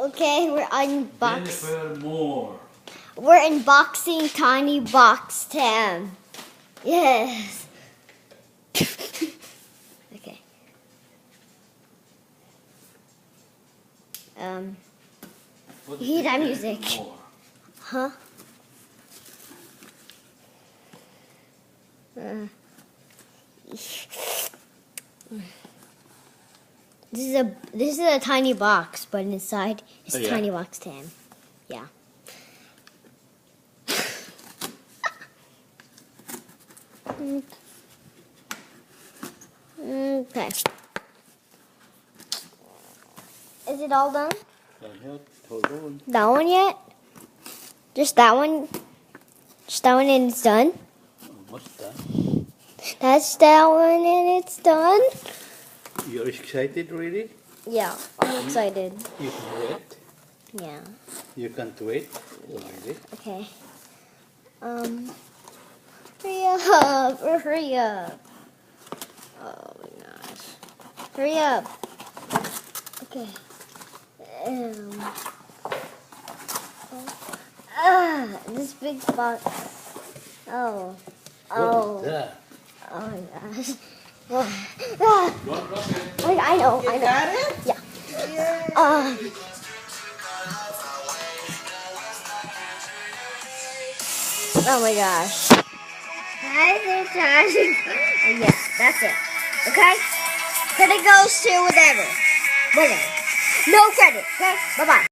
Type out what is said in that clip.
Okay, we're unboxing. Jennifer Moore. We're unboxing Tiny Box 10. Yes. Okay. What You hear that is music? Jennifer Moore? Huh? This is a tiny box, but inside is Oh, yeah? Tiny Box 10. Yeah. Okay. Is it all done? Hold on. That one yet? Just that one? Just that one and it's done? Almost done. That's that one and it's done? You're excited, really? Yeah, I'm excited. You can wait. Yeah. You can't wait. Really? Okay. Hurry up! Hurry up! Oh my gosh! Hurry up! Okay. This big box. Oh. Oh. What is that? Oh my gosh. Don't drop it. I know. You got it? Yeah. Oh my gosh. Yes, that's it. Okay? Credit goes to whatever. No credit. Okay? Bye-bye.